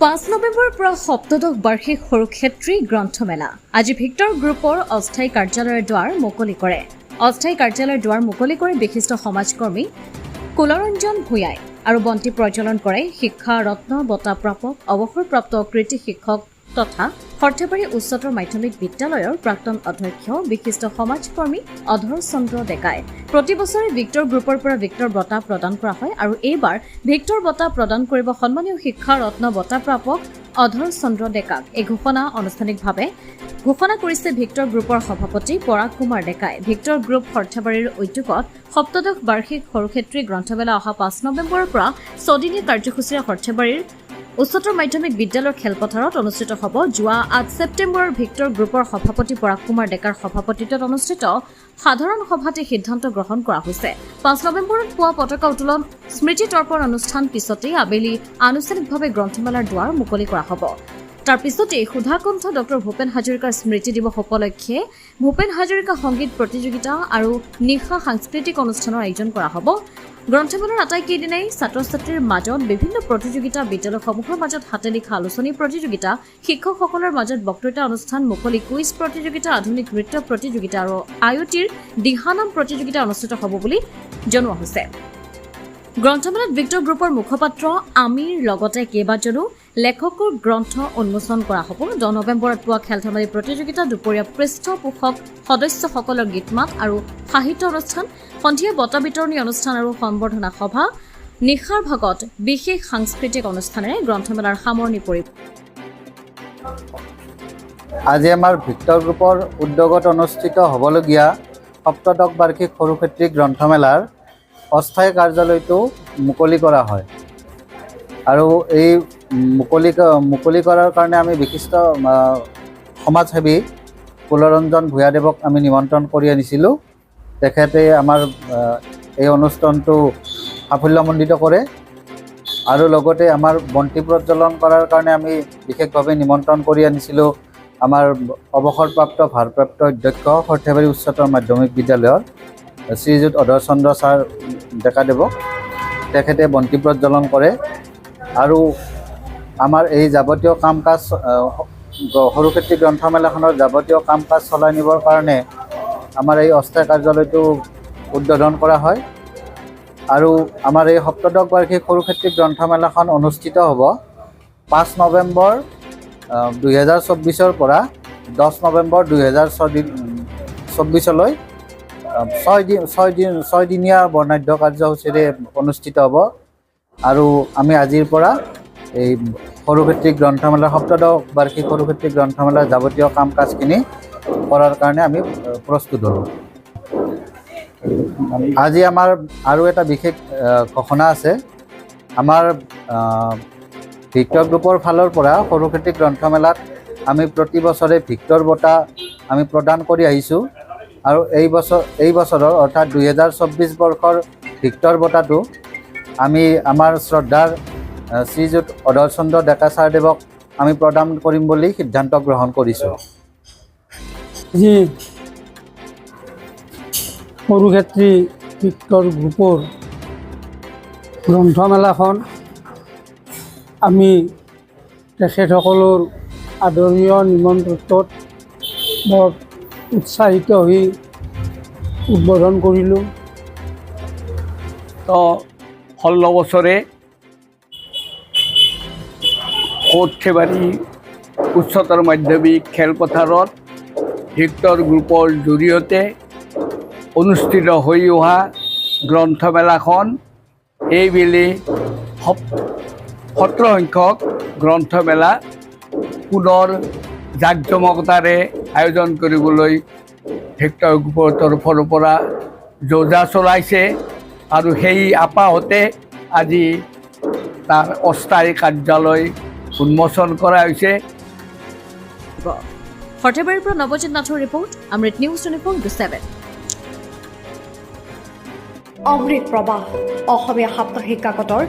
5 নৱেম্বৰৰ পৰা সপ্তদশ বাৰ্ষিক সৰুক্ষেত্ৰী গ্ৰন্থমেলা আজি ভিক্টৰ গ্ৰুপৰ অস্থায়ী কাৰ্যালয়ৰ দুৱাৰ মুকলি কৰে। অস্থায়ী কাৰ্যালয়ৰ দুৱাৰ মুকলি কৰি বিশিষ্ট সমাজকৰ্মী কুলৰঞ্জন ভূঞাই আৰু বন্তি প্ৰজ্বলন কৰে শিক্ষা ৰত্ন বঁটা প্ৰাপক অৱসৰপ্ৰাপ্ত কৃতি শিক্ষক তথা সৰ্থেবাৰী উচ্চতৰ মাধ্যমিক বিদ্যালয়ৰ প্ৰাক্তন অধ্যক্ষ বিশিষ্ট সমাজকৰ্মী অধৰ চন্দ্ৰ ডেকাই। প্ৰতি বছৰে ভিক্টৰ গ্ৰুপৰ পৰা ভিক্টৰ বঁটা প্ৰদান কৰা হয় আৰু এইবাৰ ভিক্টৰ বঁটা প্ৰদান কৰিব সন্মানীয় শিক্ষা ৰত্ন বঁটা প্ৰাপক অধৰ চন্দ্ৰ ডেকাক। এই ঘোষণা আনুষ্ঠানিকভাৱে ঘোষণা কৰিছে ভিক্টৰ গ্ৰুপৰ সভাপতি পৰাগ কুমাৰ ডেকাই। ভিক্টৰ গ্ৰুপ সৰ্থেবাৰীৰ উদ্যোগত সপ্তদশ বাৰ্ষিক সৰুক্ষেত্ৰী গ্ৰন্থমেলা অহা 5 নৱেম্বৰৰ পৰা 6 দিনীয়া কাৰ্যসূচীৰে সৰ্থেবাৰীৰ উচ্চতৰ মাধ্যমিক বিদ্যালয়ৰ খেলপথাৰত অনুষ্ঠিত হ'ব। যোৱা 8 ছেপ্টেম্বৰৰ ভিক্টৰ গ্ৰুপৰ সভাপতি পৰাগ কুমাৰ ডেকাৰ সভাপতিত্বত অনুষ্ঠিত সাধাৰণ সভাত সিদ্ধান্ত গ্ৰহণ কৰা হৈছে। 5 নৱেম্বৰত পুৱা পতাকা উত্তোলন স্মৃতি তৰ্পণ অনুষ্ঠান পিছতেই আবেলি আনুষ্ঠানিকভাৱে গ্ৰন্থমেলাৰ দুৱাৰ মুকলি কৰা হ'ব। তাৰ পিছতেই সুধাকণ্ঠ ডক্টৰ ভূপেন হাজৰিকাৰ স্মৃতি দিৱস উপলক্ষে ভূপেন হাজৰিকা সংগীত প্ৰতিযোগিতা আৰু নিশা সাংস্কৃতিক অনুষ্ঠানৰ আয়োজন কৰা হ'ব। গ্ৰন্থমেলাৰ আটাইকেইদিনাই ছাত্ৰ ছাত্ৰীৰ মাজত বিভিন্ন প্ৰতিযোগিতা, বিদ্যালয়সমূহৰ মাজত হাতে লিখা আলোচনী প্ৰতিযোগিতা, শিক্ষকসকলৰ মাজত বক্তৃতা অনুষ্ঠান, মুকলি কুইজ প্ৰতিযোগিতা, আধুনিক নৃত্য প্ৰতিযোগিতা আৰু আয়ুটিৰ দিহানাম প্ৰতিযোগিতা অনুষ্ঠিত হ'ব বুলি জনোৱা হৈছে। গ্ৰন্থমেলাত ভিক্টৰ গ্ৰুপৰ মুখপাত্ৰ আমিৰ লগতে কেইবাজনো লেখকৰ গ্ৰন্থ উন্মোচন কৰা হ'ব। 10 নৱেম্বৰত পুৱা খেল ধেমালি প্ৰতিযোগিতা, দুপৰীয়া পৃষ্ঠপোষক সদস্যসকলৰ গীতমাত আৰু সাহিত্য অনুষ্ঠান, সন্ধিয়া বঁটা বিতৰণী অনুষ্ঠান আৰু সম্বৰ্ধনা সভা, নিশাৰ ভাগত বিশেষ সাংস্কৃতিক অনুষ্ঠানেৰে গ্ৰন্থমেলাৰ সামৰণি পৰিব। আজি আমাৰ ভিক্টৰ গ্ৰুপৰ উদ্যোগত অনুষ্ঠিত হ'বলগীয়া সপ্তদশ বাৰ্ষিক সৰুক্ষেত্ৰী গ্ৰন্থমেলাৰ অস্থায়ী কাৰ্যালয়টো মুকলি কৰা হয় আৰু এই মুকলি কৰাৰ কাৰণে আমি বিশিষ্ট সমাজসেৱী কুলৰঞ্জন ভূঞাদেৱক আমি নিমন্ত্ৰণ কৰি আনিছিলোঁ। তেখেতে আমাৰ এই অনুষ্ঠানটো সাফল্যমণ্ডিত কৰে আৰু লগতে আমাৰ বন্তি প্ৰজ্বলন কৰাৰ কাৰণে আমি বিশেষভাৱে নিমন্ত্ৰণ কৰি আনিছিলোঁ আমাৰ অৱসৰপ্ৰাপ্ত ভাৰপ্ৰাপ্ত অধ্যক্ষ সৰ্থেবাৰী উচ্চতৰ মাধ্যমিক বিদ্যালয়ৰ শ্ৰীযুত অধৰ চন্দ্ৰ ছাৰ ডেকাদেৱক। তেখেতে বন্তি প্ৰজ্বলন কৰে আৰু আমাৰ এই যাৱতীয় কাম কাজ সৰুক্ষেত্ৰী গ্ৰন্থমেলাখনৰ যাৱতীয় কাম কাজ চলাই নিবৰ কাৰণে আমাৰ এই অস্থায়ী কাৰ্যালয়টো উদ্বোধন কৰা হয় আৰু আমাৰ এই সপ্তদশ বাৰ্ষিক সৰুক্ষেত্ৰী গ্ৰন্থমেলাখন অনুষ্ঠিত হ'ব 5 নৱেম্বৰ 2024 পৰা 10 নৱেম্বৰ 2024লৈ 6 দিনীয়া বৰ্ণাঢ্য কাৰ্যসূচীৰে অনুষ্ঠিত হ'ব আৰু আমি আজিৰ পৰা এই সৰুক্ষেত্ৰী গ্ৰন্থমেলাৰ সপ্তদশ বাৰ্ষিক সৰুক্ষেত্ৰী গ্ৰন্থমেলাৰ যাৱতীয় কাম কাজখিনি কৰাৰ কাৰণে আমি প্ৰস্তুত হ'লোঁ। আজি আমাৰ আৰু এটা বিশেষ ঘোষণা আছে। আমাৰ ভিক্টৰ গ্ৰুপৰ ফালৰ পৰা সৰুক্ষেত্ৰী গ্ৰন্থমেলাত আমি প্ৰতি বছৰে ভিক্টৰ বঁটা আমি প্ৰদান কৰি আহিছোঁ আৰু এই বছৰৰ অৰ্থাৎ 2024 বৰ্ষৰ ভিক্টৰ বঁটাটো আমি আমাৰ শ্ৰদ্ধাৰ শ্ৰীযুত অধৰ চন্দ্ৰ ডেকা ছাৰদেৱক আমি প্ৰদান কৰিম বুলি সিদ্ধান্ত গ্ৰহণ কৰিছোঁ। যি সৰুক্ষেত্ৰী ভিক্টৰ গ্ৰুপৰ গ্ৰন্থমেলাখন আমি তেখেতসকলৰ আদৰণীয় নিমন্ত্ৰণত বৰ উৎসাহিত হৈ উদ্বোধন কৰিলোঁ। তো 16 বছৰে সৰ্থেবাৰী উচ্চতৰ মাধ্যমিক খেলপথাৰত ভিক্টৰ গ্ৰুপৰ জৰিয়তে অনুষ্ঠিত হৈ অহা গ্ৰন্থমেলাখন এইবেলি 17 সংখ্যক গ্ৰন্থমেলা পুনৰ জাকজমকতাৰে আয়োজন কৰিবলৈ ভিক্টৰ গ্ৰুপৰ তৰফৰ পৰা যোজা চলাইছে আৰু সেই আপাহতে আজি তাৰ অস্থায়ী কাৰ্যালয় উন্মোচন কৰা হৈছে। সৰ্থেবাৰীৰ পৰা নৱজিৎ নাথৰ ৰিপৰ্ট, অমৃত নিউজ 24/7। অমৃত প্ৰবাহ অসমীয়া সাপ্তাহিক কাকতৰ